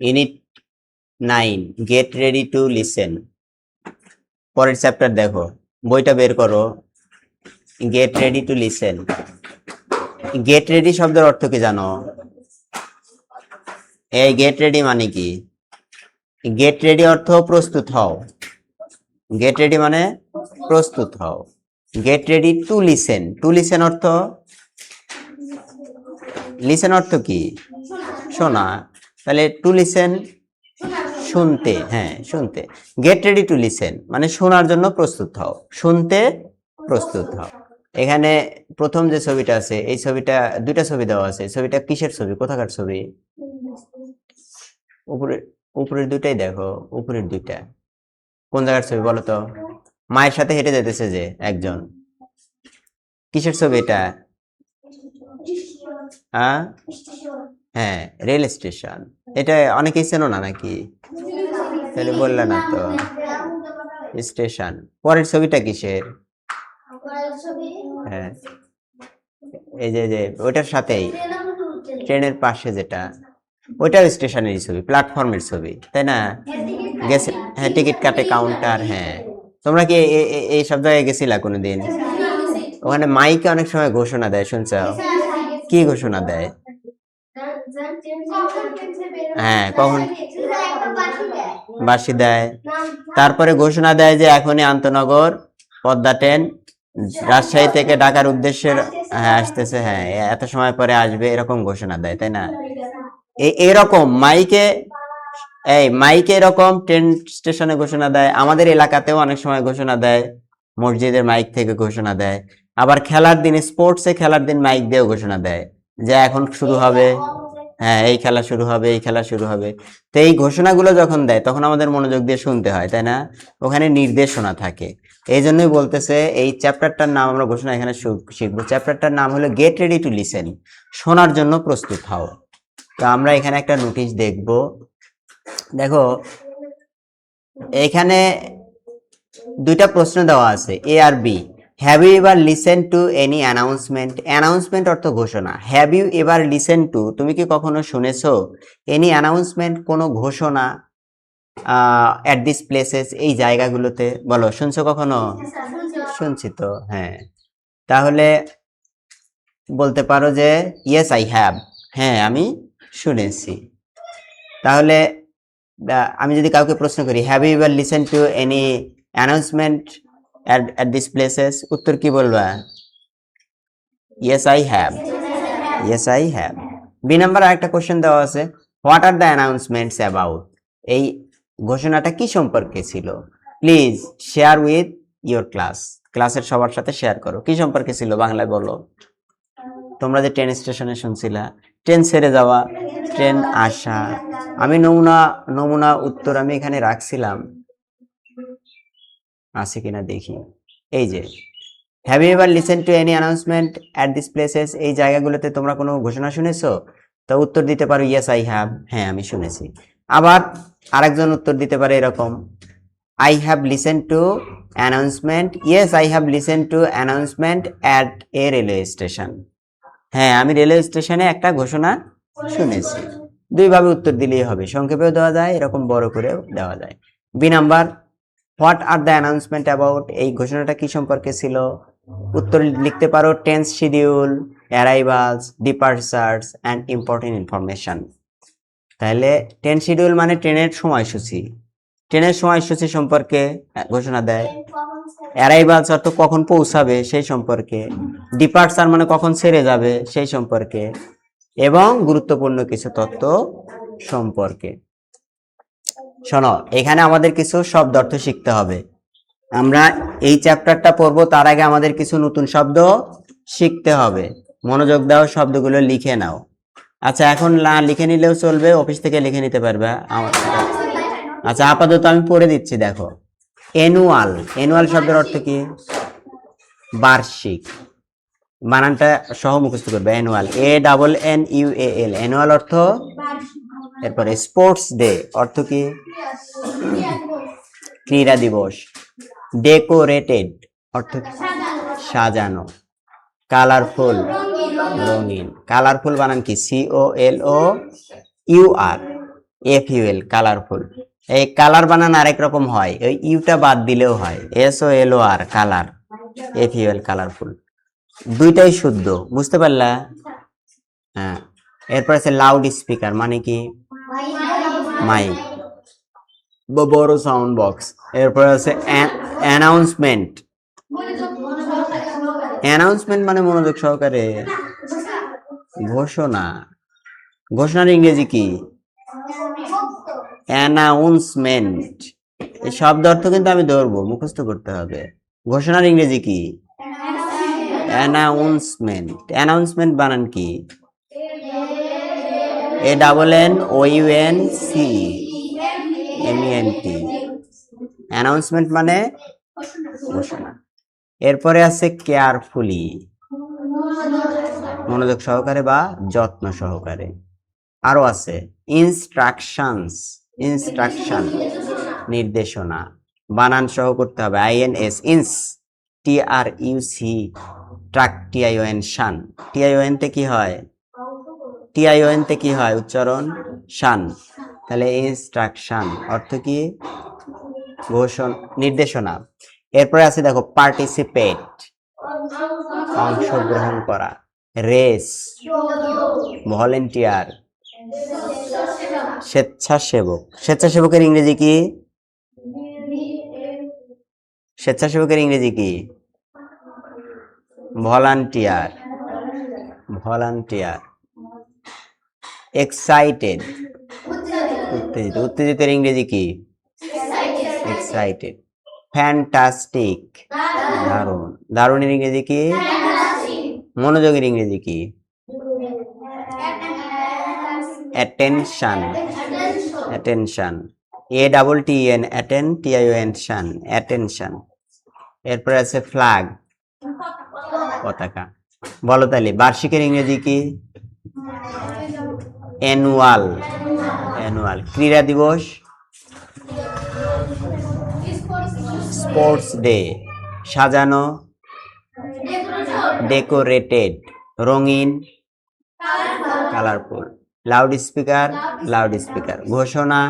Unit 9 get ready to listen. পরের chapter দেখো, বইটা বের করো। Get ready to listen. Get ready শব্দের অর্থ কি জানো? এই গেট রেডি মানে কি? গেট রেডি অর্থ প্রস্তুত হও। গেট রেডি মানে প্রস্তুত হও। Get ready to listen. To listen অর্থ, লিসেন অর্থ কি? শোনা। তাহলে টু লিসেন শুনতে, হ্যাঁ শুনতে। গেট রেডি টু লিসেন মানে শোনার জন্য প্রস্তুত হও, শুনতে প্রস্তুত হও। এখানে প্রথম যে ছবিটা আছে, এই ছবিটা, দুইটা ছবি দেওয়া আছে। ছবিটা কিসের ছবি, কোথাকার ছবি? উপরের দুইটাই দেখো, উপরের দুইটা কোন জায়গার ছবি বলো তো? মায়ের সাথে হেঁটে যেতেছে যে একজন, কিসের ছবি এটা? হ্যাঁ, রেল স্টেশন। এটা অনেকেই চেনো না নাকি? তাহলে বললে না তো, স্টেশন। পরের ছবিটা কিসের? হ্যাঁ, এই যে ওইটার সাথেই ট্রেনের পাশে যেটা, ওইটাও স্টেশনের ছবি, প্ল্যাটফর্মের ছবি, তাই না? গেছে, হ্যাঁ, টিকিট কাটে কাউন্টার। হ্যাঁ, তোমরা কি এই সব জায়গায় গেছিলা কোনোদিন? ওখানে মাইকে অনেক সময় ঘোষণা দেয়, শুনছ? কি ঘোষণা দেয়? হ্যাঁ, কখন বাঁশি দেয়। তারপরে ঘোষণা দেয় যে এখনই আন্তনগর পদ্মা ট্রেন রাজশাহী থেকে ঢাকার উদ্দেশ্যে আসতেছে, হ্যাঁ এত সময় পরে আসবে, এরকম ঘোষণা দেয়, তাই না? এরকম মাইকে, মাইকে এরকম ট্রেন স্টেশনে ঘোষণা দেয়। আমাদের এলাকাতেও অনেক সময় ঘোষণা দেয়, মসজিদের মাইক থেকে ঘোষণা দেয়। আবার খেলার দিন, স্পোর্টসে খেলার দিন মাইক দিয়েও ঘোষণা দেয় যে এখন শুরু হবে, হ্যাঁ এই খেলা শুরু হবে, এই খেলা শুরু হবে। তো এই ঘোষণাগুলো যখন দেয় তখন আমাদের মনোযোগ দিয়ে শুনতে হয়, তাই না? ওখানে নির্দেশনা থাকে। এই জন্যই বলতেছে এই চ্যাপ্টারটার নাম, আমরা ঘোষণা এখানে শিখবো। চ্যাপ্টারটার নাম হলো গেট রেডি টু লিসেন, শোনার জন্য প্রস্তুত হও। তো আমরা এখানে একটা নোটিশ দেখব। দেখো এখানে দুইটা প্রশ্ন দেওয়া আছে, এ আর B. Have you ever listen to any announcement? Announcement অর্থ ঘোষণা। Have you ever listen to, তুমি কি কখনো শুনেছো? এনি অ্যানাউন্সমেন্ট, কোনো ঘোষণা, অ্যাট দিস প্লেসেস, এই জায়গাগুলোতে। বলো, শুনছো কখনো? শুনছি তো, হ্যাঁ। তাহলে বলতে পারো যে ইয়েস আই হ্যাভ, হ্যাঁ আমি শুনেছি। তাহলে আমি যদি কাউকে প্রশ্ন করি have you ever listen to any announcement at these places, উত্তর কি বলবা? yes I have, yes I have. B number আরেকটা কোশ্চেন দেওয়া আছে, what are the announcements about? এই ঘোষণাটা কি সম্পর্কে ছিল? Please share with your class, ক্লাসের সবার সাথে শেয়ার করো। কি সম্পর্কে ছিল বাংলায় বলো? তোমরা যে ট্রেন স্টেশনে শুনছিলা, ট্রেন ছেড়ে যাওয়া, ট্রেন আসা। আমি নমুনা উত্তর আমি এখানে রাখছিলাম, আছে কিনা দেখি। এই যে have you ever listen to any announcement at this places, এই জায়গাগুলোতে তোমরা কোনো ঘোষণা শুনেছো? তো উত্তর দিতে পারো ইয়েস আই হ্যাভ, হ্যাঁ আমি শুনেছি। আবার আরেকজন উত্তর দিতে পারে এরকম, I have listen to announcement, yes I have listen to announcement at a railway station, হ্যাঁ আমি রেলওয়ে স্টেশনে একটা ঘোষণা শুনেছি। দুইভাবে উত্তর দিলেই হবে, সংক্ষেপেও দেওয়া যায়, এরকম বড় করেও দেওয়া যায়। B number, what are the announcement about, এই ঘোষণাটা কি সম্পর্কে ছিল? উত্তর লিখতে পারো train schedule, arrivals, departures and important information. তাহলে ট্রেন শিডিউল মানে ট্রেনের সময়সূচি, ট্রেনের সময়সূচি সম্পর্কে ঘোষণা দেয়। অ্যারাইভালস অর্থ কখন পৌঁছাবে সেই সম্পর্কে। ডিপারচার মানে কখন ছেড়ে যাবে সেই সম্পর্কে, এবং গুরুত্বপূর্ণ কিছু তথ্য সম্পর্কে। শোনো, এখানে আমাদের কিছু শব্দ অর্থ শিখতে হবে। আমরা এই চ্যাপ্টারটা পড়বো, তার আগে আমাদের কিছু নতুন শব্দ শিখতে হবে। মনোযোগ দাও, শব্দগুলো লিখে নাও। আচ্ছা এখন না লিখে নিলেও চলবে, অফিস থেকে লিখে নিতে পারবে। আচ্ছা আপাতত আমি পড়ে দিচ্ছি, দেখো। অ্যানুয়াল, অ্যানুয়াল শব্দের অর্থ কি? বার্ষিক। বানানটা সহ মুখস্থ করবে, অ্যানুয়াল, ANNUAL, অ্যানুয়াল অর্থ। এরপরে স্পোর্টস ডে অর্থ কি? ক্রীড়া দিবস। ডেকোরেটেড অর্থ সাজানো। কালারফুল, রঙিন। কালারফুল বানান কি? COLOUR, FUL colourful. এই কালার বানান আরেক রকম হয়, ওই ইউটা বাদ দিলেও হয়, SOLOR কালার, এফইউএল কালারফুল, দুইটাই শুদ্ধ, বুঝতে পারলা? হ্যাঁ। এরপর আছে লাউড স্পিকার, মানে কি? মাইক বা বড় সাউন্ড বক্স। এরপর আছে অ্যানাউন্সমেন্ট। অ্যানাউন্সমেন্ট মানে মনোযোগ সহকারে ঘোষণা। ঘোষণার ইংরেজি কি? অ্যানাউন্সমেন্ট। এই শব্দ অর্থ কিন্তু আমি ধরবো, মুখস্থ করতে হবে। ঘোষণার ইংরেজি কি? অ্যানাউন্সমেন্ট। অ্যানাউন্সমেন্ট বানান কি? ANNOUNCEMENT। অ্যানাউন্সমেন্ট মানে ঘোষণা। এরপরে আছে কেয়ারফুলি, মনোযোগ সহকারে বা যত্ন সহকারে। আরো আছে ইনস্ট্রাকশনস, ইনস্ট্রাকশন নির্দেশনা, বানান সহ করতে হবে, INS ইনস, TRUC ট্রাক, TION শান, TION তে কি হয়? TION তে কি হয় উচ্চারণ? শান। তাহলে ইনস্ট্রাকশন অর্থ কি? ঘোষণা, নির্দেশনা। এরপরে আছে দেখো পার্টিসিপেট, অংশগ্রহণ করা, রেস, ভলেন্টিয়ার, স্বেচ্ছাসেবক। স্বেচ্ছাসেবকের ইংরেজি কি? স্বেচ্ছাসেবকের ইংরেজি কি? Volunteer, volunteer. এক্সাইটেড, উত্তেজিত, উত্তেজিতের ইংরেজি কি? এক্সাইটেড। ফ্যান্টাস্টিক, দারুণ, দারুণের ইংরেজি কি? মনোযোগের ইংরেজি কি? Attention, attention, ATTEN attain, TION শান, অ্যাটেনশন। এরপরে আছে ফ্ল্যাগ, পতাকা। বলো তাহলে বার্ষিকের ইংরেজি কি? Annual, annual. ক্রীড়া দিবস, স্পোর্টস ডে। সাজানো, ডেকোরেটেড। রঙিন, colourful. Loud speaker, loud speaker. ঘোষণা,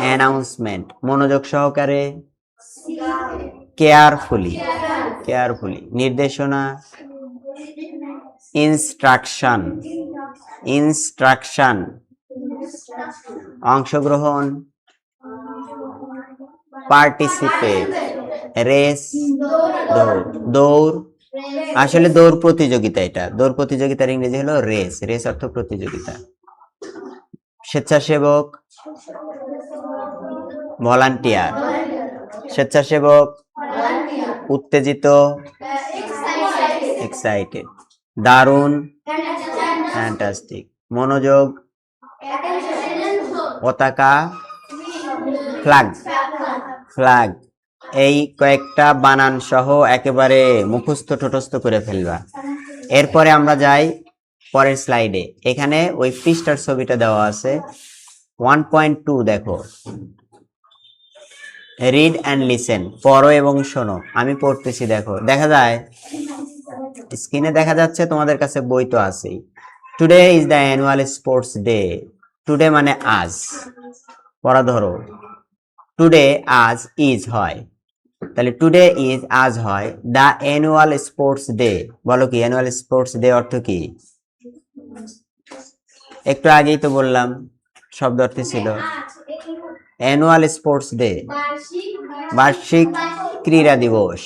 অ্যানাউন্সমেন্ট। মনোযোগ সহকারে, কেয়ারফুলি, কেয়ারফুলি। নির্দেশনা, ইনস্ট্রাকশন, ইনস্ট্রাকশন। অংশগ্রহণ, পার্টিসিপেট। রেস, দৌড়, দৌড়। আসলে দৌড় প্রতিযোগিতা, এটা দৌড় প্রতিযোগিতার ইংরেজি হলো রেস, রেস অর্থ প্রতিযোগিতা। স্বেচ্ছাসেবক, ভলান্টিয়ার। স্বেচ্ছাসেবক, উত্তেজিত, এক্সাইটেড। দারুণ, ফ্যান্টাস্টিক। মনোযোগ, পতাকা, ফ্ল্যাগ, ফ্ল্যাগ। এই কয়েকটা বানান সহ একেবারে মুখস্থ ঠোঁটস্থ করে ফেলবা। এরপরে আমরা যাই পরের স্লাইডে। এখানে ওই পৃষ্ঠার ছবিটা দেওয়া আছে 1.2 দেখো, রিড অ্যান্ড লিসেন, পড়ো এবং শোনো। আমি পড়তেছি, দেখো দেখা যায় স্ক্রিনে, দেখা যাচ্ছে তোমাদের কাছে, বই তো আছেই। Today is the annual sports day. Today মানে আজ, পড়া ধরো। টুডে আজ, ইজ হয়, তাহলে টুডে ইজ আজ হয় দ্য অ্যানুয়াল স্পোর্টস ডে। বলো কি অ্যানুয়াল স্পোর্টস ডে অর্থ কি? একটু আগেই তো বললাম, শব্দ অর্থ ছিল অ্যানুয়াল স্পোর্টস ডে, বার্ষিক ক্রীড়া দিবস।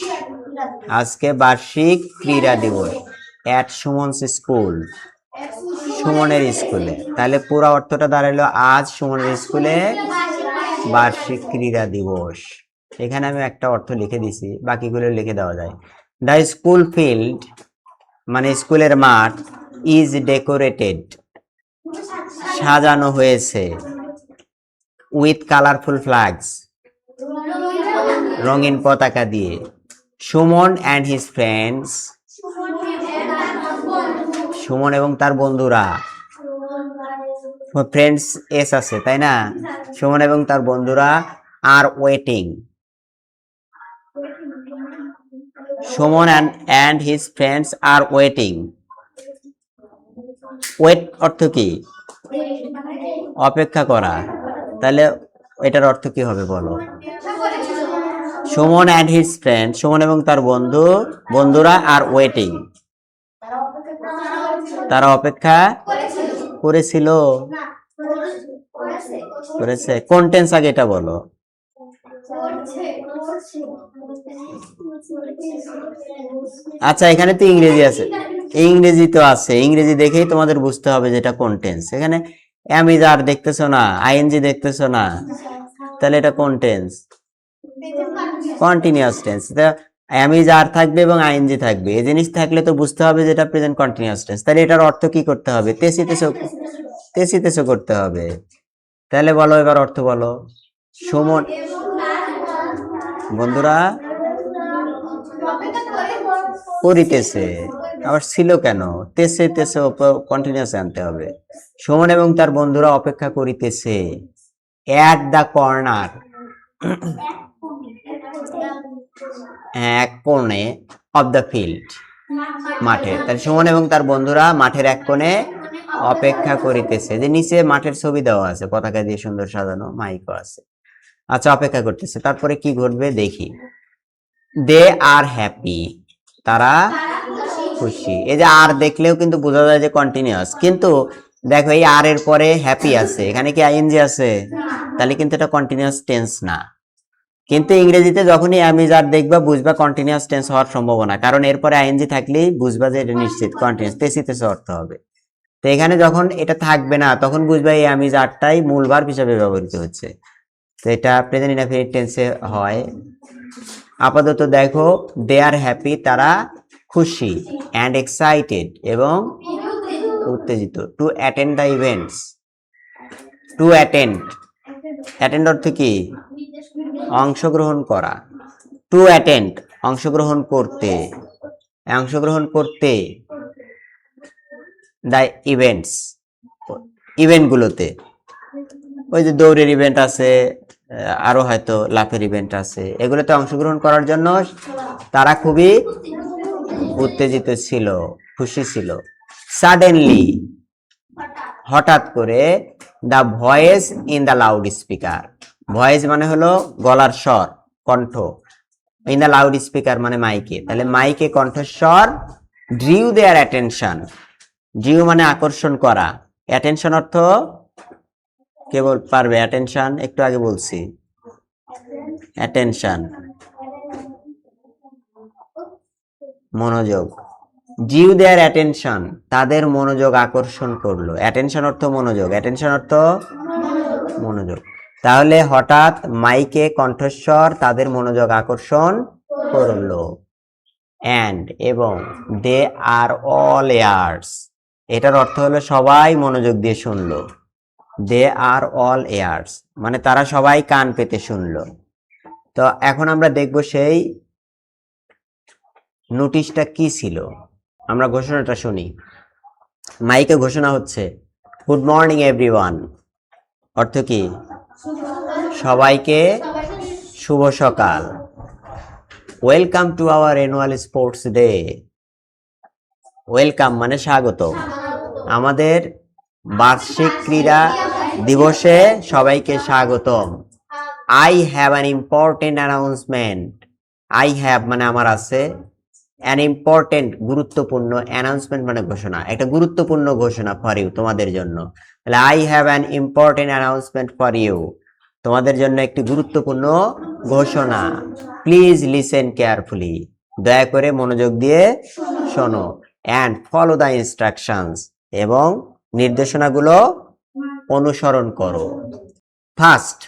আজকে বার্ষিক ক্রীড়া দিবস এট সুমনস স্কুল, সুমনের স্কুলে। তাহলে পুরো অর্থটা দাঁড়ালো আজ সুমনের স্কুলে বার্ষিক ক্রীড়া দিবস। এখানে আমি একটা অর্থ লিখে দিছি, বাকিগুলো লিখে দেওয়া যায়। দ্য স্কুল ফিল্ড মানে স্কুলের মাঠ, ইজ ডেকোরেটেড সাজানো হয়েছে, উইথ কালারফুল ফ্ল্যাগস রঙিন পতাকা দিয়ে। Suman and his friends, Suman এবং তার বন্ধুরা, ফ্রেন্ডস এস আছে তাই না? সুমন এবং তার বন্ধুরা are waiting, Suman and his friends are waiting। Wait অর্থ কি? অপেক্ষা করা, তাহলে এটার অর্থ কি হবে বলো? Suman and his friend, Suman এবং তার বন্ধুরা আর ওয়েটিং, তারা অপেক্ষা করেছিল, করেছে। কোন টেন্স আগে এটা বলো? আচ্ছা, এখানে তো ইংরেজি আছে, ইংরেজি তো আছে, ইংরেজি দেখেই তোমাদের বুঝতে হবে যেটা কোন টেন্স। এখানে অ্যাম ইজ আর দেখতেছো না, আইএনজি দেখতেছো না, তাহলে এটা কোন tense? Continuous tense. Am is are থাকবে এবং আইএনজি থাকবে, এই জিনিস থাকলে তো বুঝতে হবে যেটা প্রেজেন্ট কন্টিনিউয়াস টেন্স। তাহলে এটার অর্থ কি করতে হবে? তেসি তেসো করতে হবে। তাহলে বলো, এবার অর্থ বলো। সুমন বন্ধুরা করিতেছে, আবার ছিল কেন? তেসে তেসে কন্টিনিউয়াস আনতে হবে। সুমন এবং তার বন্ধুরা অপেক্ষা করিতেছে এট দা কর্নার, এক কোণে অফ দ্য ফিল্ড, মাঠের। তাহলে সুমন এবং তার বন্ধুরা মাঠের এক কোণে অপেক্ষা করিতেছে, যে নিচে মাঠের ছবি দেওয়া আছে পতাকা দিয়ে সুন্দর সাজানো, মাইকও আছে। আচ্ছা, অপেক্ষা করতেছে, তারপরে কি ঘটবে দেখি। দে আর হ্যাপি, তারা খুশি। এই যে আর দেখলেও কিন্তু বোঝা যায় যে কন্টিনিউয়াস, কিন্তু দেখো এই আর এর পরে হ্যাপি আছে, এখানে কি আইএনজি আছে? তাহলে কিন্তু এটা কন্টিনিউয়াস টেন্স না। কিন্তু ইংরেজিতে যখনই অ্যাম ইজ আর দেখবা বুঝবা কন্টিনিউয়াস টেন্স হওয়ার সম্ভাবনা, কারণ এরপরে আইএনজি থাকলেই বুঝবা যে এটা নিশ্চিত কন্টিনিউয়াস, তেসি তেসে অর্থ হবে। তো এখানে যখন এটা থাকবে না তখন বুঝবা এই অ্যাম ইজ আরটাই মূল ভার্ব হিসেবে ব্যবহৃত হচ্ছে। তো এটা প্রেজেন্ট ইনডেফিনিট টেন্সে হয়। আপাতত দেখো, দে আর হ্যাপি, তারা খুশি, অ্যান্ড এক্সাইটেড এবং উত্তেজিত, to attend the events. To attend, attend অর্থ কি? অংশগ্রহণ করা। টু অ্যাটেন্ড অংশগ্রহণ করতে, অংশগ্রহণ করতে, দ্য ইভেন্টস ইভেন্টগুলোতে। ওই যে দৌড়ের ইভেন্ট আছে, আরো হয়তো লাফের ইভেন্ট আছে, এগুলোতে অংশগ্রহণ করার জন্য তারা খুবই উত্তেজিত ছিল, খুশি ছিল। সাডেনলি হঠাৎ করে, the voice in the loud speaker, voice মানে হলো গলার স্বর, কণ্ঠ, ইন দ্য লাউড স্পিকার মানে মাইকে, তাহলে মাইকে কণ্ঠস্বর, ড্রিউ দেয়ার অ্যাটেনশন, ড্রিউ মানে আকর্ষণ করা, অ্যাটেনশন অর্থ কেবল পারবে, অ্যাটেনশন একটু আগে বলছি, অ্যাটেনশন মনোযোগ, ডিউ দেয়ার অ্যাটেনশন তাদের মনোযোগ আকর্ষণ করলো, অ্যাটেনশন অর্থ মনোযোগ, অ্যাটেনশন অর্থ মনোযোগ। তাহলে হঠাৎ মাইকে কণ্ঠস্বর তাদের মনোযোগ আকর্ষণ করলো, অ্যান্ড এবং দে আর অল এয়ার্স, এটার অর্থ হলো সবাই মনোযোগ দিয়ে শুনলো, দে আর অল এয়ার্স মানে তারা সবাই কান পেতে শুনলো। তো এখন আমরা দেখব সেই নোটিশটা কি ছিল। আমরা ঘোষণাটা শুনি। মাইকে ঘোষণা হচ্ছে, গুড মর্নিং এভরিওয়ান, অর্থ কি? সবাইকে শুভ সকাল। Welcome to our annual sports day, welcome মানে স্বাগত, আমাদের বার্ষিক ক্রীড়া দিবসে সবাইকে স্বাগতম। I have an important announcement, I have মানে আমার আছে, অ্যান ইম্পর্টেন্ট গুরুত্বপূর্ণ, অ্যানাউন্সমেন্ট মানে ঘোষণা, একটা গুরুত্বপূর্ণ ঘোষণা ফর ইউ তোমাদের জন্য। তাহলে I have an important announcement for you, তোমাদের জন্য একটি গুরুত্বপূর্ণ ঘোষণা। প্লিজ লিসেন কেয়ারফুলি, দয়া করে মনোযোগ দিয়ে শোনো। অ্যান্ড ফলো দ্য ইনস্ট্রাকশনস, এবং নির্দেশনাগুলো অনুসরণ করো। ফার্স্ট,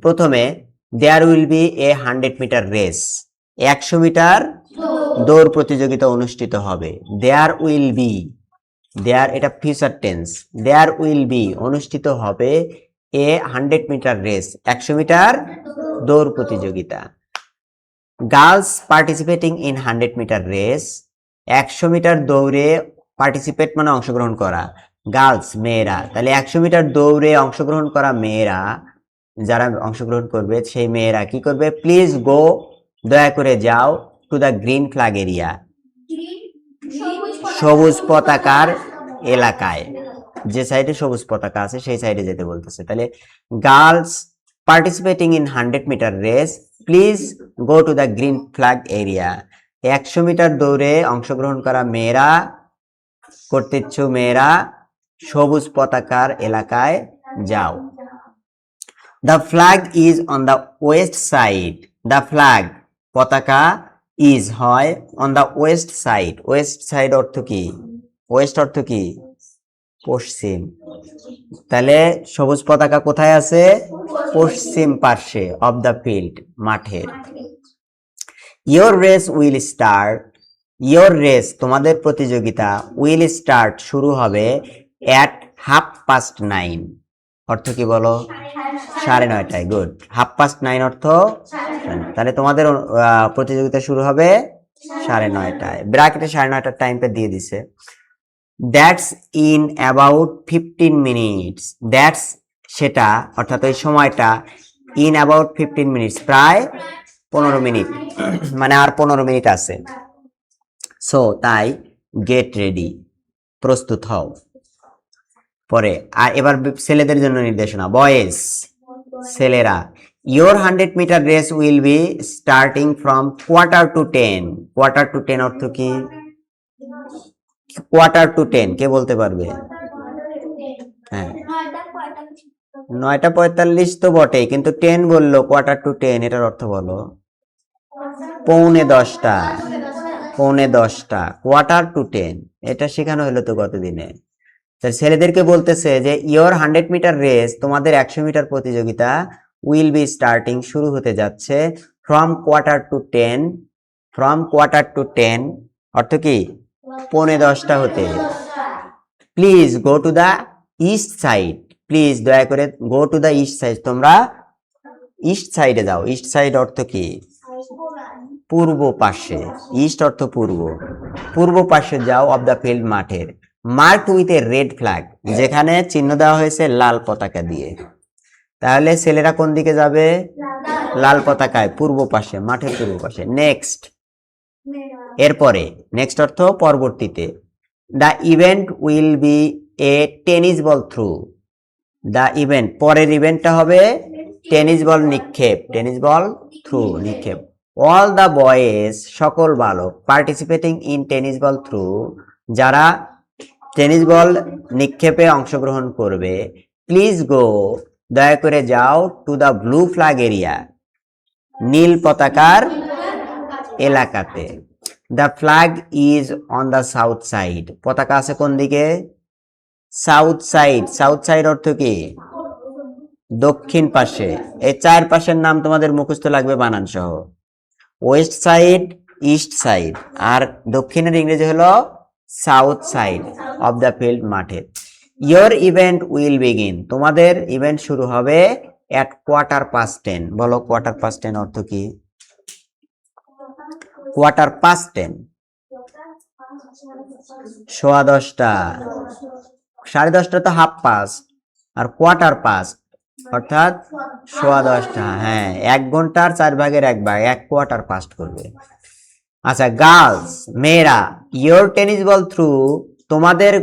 প্রথমে there will be a 100 metre race, 100 metre দৌড় প্রতিযোগিতা অনুষ্ঠিত হবে। দেয়ার উইল বি, দেয়ার এটা future tense, there will be অনুষ্ঠিত হবে এ 100 মিটার রেস, 100 মিটার দৌড় প্রতিযোগিতা। Girls participating in 100 metre race, 100 metre দৌড়ে পার্টিসিপেট মানে অংশগ্রহণ করা, গার্লস মেয়েরা, তাহলে 100 মিটার দৌড়ে অংশগ্রহণ করা মেয়েরা, যারা অংশগ্রহণ করবে সেই মেয়েরা কি করবে? প্লিজ গো, দয়া করে যাও, to the green flag area, সবুজ পতাকার এলাকায়। যে সাইডে সবুজ পতাকা আছে সেই সাইডে যেতে বলতেছে। তাহলে girls participating in 100 metre race please go to the green flag area. 100 metre দৌড়ে অংশগ্রহণ করা মেয়েরা, কর্তৃচ্ছ মেয়েরা সবুজ পতাকার এলাকায় যাও। The flag is on the West side. The flag পতাকা ইজ হয় on the West side. West side অর্থ কি? ওয়েস্ট অর্থ কি? পশ্চিম। তাহলে সবুজ পতাকা কোথায় আছে? পশ্চিম পার্শ্বে অফ দ্য ফিল্ড, মাঠের। Your race will start. Your race তোমাদের প্রতিযোগিতা উইল স্টার্ট শুরু হবে এট 9:30। অর্থ কি বলো? 9:30। গুড। 9:30 অর্থ, তাহলে তোমাদের প্রতিযোগিতা শুরু হবে 9:30। ব্র্যাকেটে 9:30 টাইমটা দিয়ে দিছে। That's in about 15 minutes. That's সেটা, অর্থাৎ ওই সময়টা, ইন অ্যাবাউট 15 মিনিটস প্রায় 15 মিনিট, মানে আর 15 মিনিট আছে। সো তাই গেট রেডি, প্রস্তুত হও। পরে আর এবার ছেলেদের জন্য নির্দেশনা। বয়েজ, ছেলেরা, your 100 metre race will be starting from 9:45। 9:45 অর্থ কি? 9:45 কে বলতে পারবে? হ্যাঁ, 9:45 তো বটে, কিন্তু 10 বললো, 9:45 এটার অর্থ বলো। 9:45। 9:45, 9:45, এটা শেখানো হলো তো গতদিনে। ছেলেদেরকে বলতেছে যে ইয়োর 100 মিটার রেস, তোমাদের 100 মিটার প্রতিযোগিতা, উইল বি স্টার্টিং শুরু হতে যাচ্ছে ফ্রম 9:45। ফ্রম 9:45 অর্থ কি? 9:45 হতে। Please go to the east side. Please দয়া করে, গো টু দ্য ইস্ট সাইড, তোমরা ইস্ট সাইডে যাও। ইস্ট সাইড অর্থ কি? পূর্ব পাশে। ইস্ট অর্থ পূর্ব। পূর্ব পাশে যাও অফ দ্য ফিল্ড, মাঠের। Marked with a red flag, যেখানে চিহ্ন দেওয়া হয়েছে লাল পতাকা দিয়ে। তাহলে ছেলেরা কোন দিকে যাবে? লাল পতাকায়, পূর্ব পাশে, মাঠের পূর্ব পাশে। নেক্সট, এরপরে, নেক্সট অর্থ পরবর্তীতে। The event will be a tennis ball throw. The event, পরের ইভেন্টটা হবে টেনিস বল নিক্ষেপ। টেনিস বল থ্রু, নিক্ষেপ। অল দ্য বয়েজ, সকল বালক, participating in tennis ball throw, যারা টেনিস বল নিক্ষেপে অংশগ্রহণ করবে, প্লিজ গো, দয়া করে যাও, to the blue flag area, নীল পতাকার এলাকাতে। The flag is on the south side, পতাকা আছে কোন দিকে? South side. সাউথ সাইড অর্থ কি? দক্ষিণ পাশে। এই চার পাশের নাম তোমাদের মুখস্থ লাগবে বানান সহ। ওয়েস্ট সাইড, ইস্ট সাইড, আর দক্ষিণের ইংরেজি হলো south side of the field, মাঠে। ইয়োর ইভেন্ট উইল বিগিন, তোমাদের ইভেন্ট শুরু হবে এট 10:15। বলো 10:15 অর্থ কি? 10:15, 10:15। 10:30 তো 1/2, আর 1/4 অর্থাৎ 10:15। হ্যাঁ, 1 ঘন্টার 1/4 1 1/4 করবে। আচ্ছা, গার্লস, মেয়েরা, ইয়োর টেনিস বল থ্রু, তোমাদের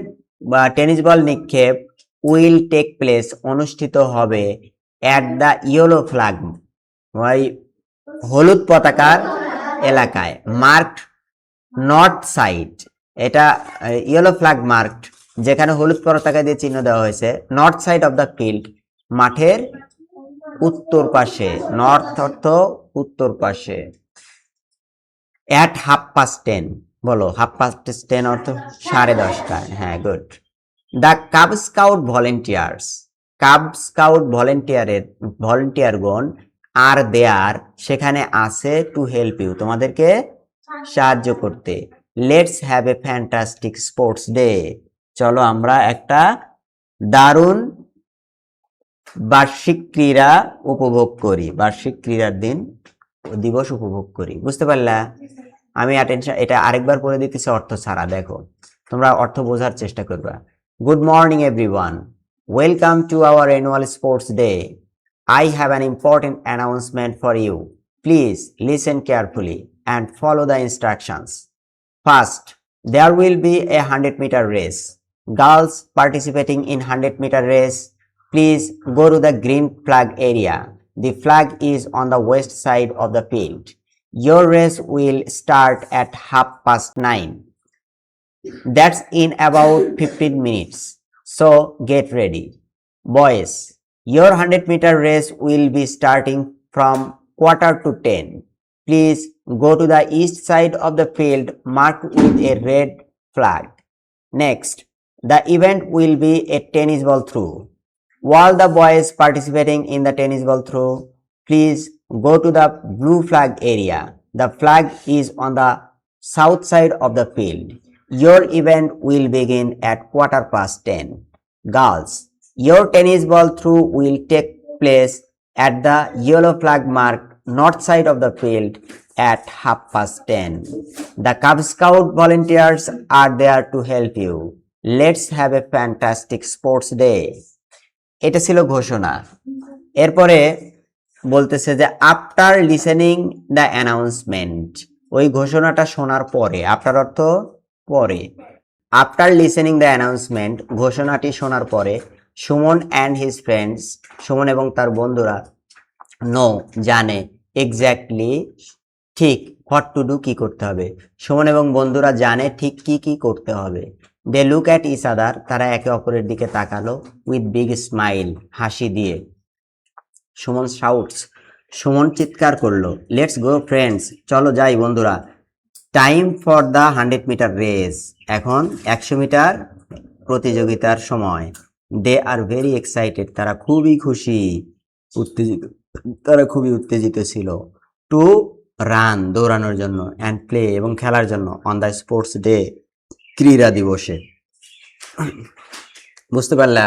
টেনিস বল নিক্ষেপ, উইল টেক প্লেস, অনুষ্ঠিত হবে, এট দ্য ইয়েলো ফ্ল্যাগ, হলুদ পতাকার এলাকায়, মার্কড নর্থ সাইড। এটা ইয়েলো ফ্ল্যাগ মার্কড, যেখানে হলুদ পতাকা দিয়ে চিহ্ন দেওয়া হয়েছে, north side of the field, মাঠের উত্তর পাশে। নর্থ অর্থ উত্তর পাশে। এট 10:30, বলো 10:30 অর্থ 10:30। হ্যাঁ, good. The cub scout volunteers, cub scout ভলেন্টিয়ারগণ, আর দেয়ার, সেখানে আছে, টু হেল্প ইউ, তোমাদেরকে সাহায্য করতে। Let's have a fantastic sports day, চলো আমরা একটা দারুণ বার্ষিক ক্রীড়া উপভোগ করি, বার্ষিক ক্রীড়ার দিবস উপভোগ করি। বুঝতে পারলা? আমি এটা আরেকবার পড়ে দিতেছি অর্থ ছাড়া, দেখো তোমরা অর্থ বোঝার চেষ্টা করবা। Good morning everyone, welcome to our annual sports day. I have an important announcement for you. Please listen carefully and follow the instructions. First, there will be a 100-meter race. Girls participating in 100-meter race, please go to the green flag area. The flag is on the west side of the field. Your race will start at 9:30. That's in about 15 minutes. So get ready. Boys, your 100-meter race will be starting from 9:45. Please go to the east side of the field marked with a red flag. Next, the event will be a tennis ball throw. All the boys participating in the tennis ball throw, please go to the blue flag area. The flag is on the south side of the field. Your event will begin at 10:15. Girls, your tennis ball throw will take place at the yellow flag marked north side of the field at 10:30. The Cub Scout volunteers are there to help you. Let's have a fantastic sports day. এটা ছিল ঘোষণা। এরপরে বলতেছে যে after listening the announcement, ওই ঘোষণাটা শোনার পরে, after অর্থ পরে, আফটার লিসেনিং দ্য অ্যানাউন্সমেন্ট ঘোষণাটি শোনার পরে Suman and his friends, Suman এবং তার বন্ধুরা, নো জানে, এক্স্যাক্টলি ঠিক, হোয়াট টু ডু কি করতে হবে। সুমন এবং বন্ধুরা জানে ঠিক কি কি করতে হবে। They look at each other, তারা একে অপরের দিকে তাকালো, উইথ বিগ স্মাইল, হাসি দিয়ে। সুমন শাউটস, সুমন চিৎকার করলো, লেটস গো ফ্রেন্ডস, চলো যাই বন্ধুরা। টাইম ফর দ্য 100-মিটার রেস, এখন 100 মিটার প্রতিযোগিতার সময়। দে আর ভেরি এক্সাইটেড, তারা খুবই খুশি, উত্তেজিত, তারা খুবই উত্তেজিত ছিল। টু রান, দৌড়ানোর জন্য, অ্যান্ড প্লে, এবং খেলার জন্য, অন দ্য স্পোর্টস ডে, ক্রীড়া দিবসে। বুঝতে পারলা?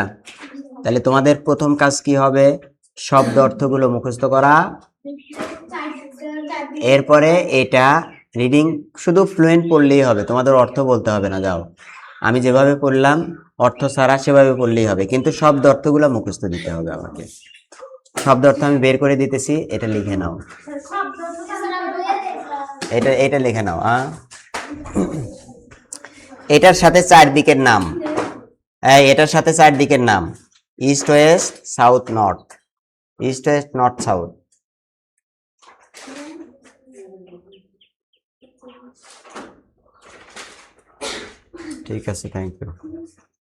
তাহলে তোমাদের প্রথম কাজ কি হবে? শব্দ অর্থগুলো মুখস্থ করা, এরপরে এটা রিডিং, শুধু ফ্লুয়েন্ট পড়লেই হবে, তোমাদের অর্থ বলতে হবে না। যাও, আমি যেভাবে পড়লাম অর্থ ছাড়া সেভাবে পড়লেই হবে, কিন্তু শব্দ অর্থগুলো মুখস্থ দিতে হবে আমাকে। শব্দ অর্থ আমি বের করে দিতেছি, এটা লিখে নাও, এটা লিখে নাও। এটার সাথে 4 দিকের নাম, এটার সাথে 4 দিকের নাম, east West south north, east West north south. ঠিক আছে, থ্যাংক ইউ।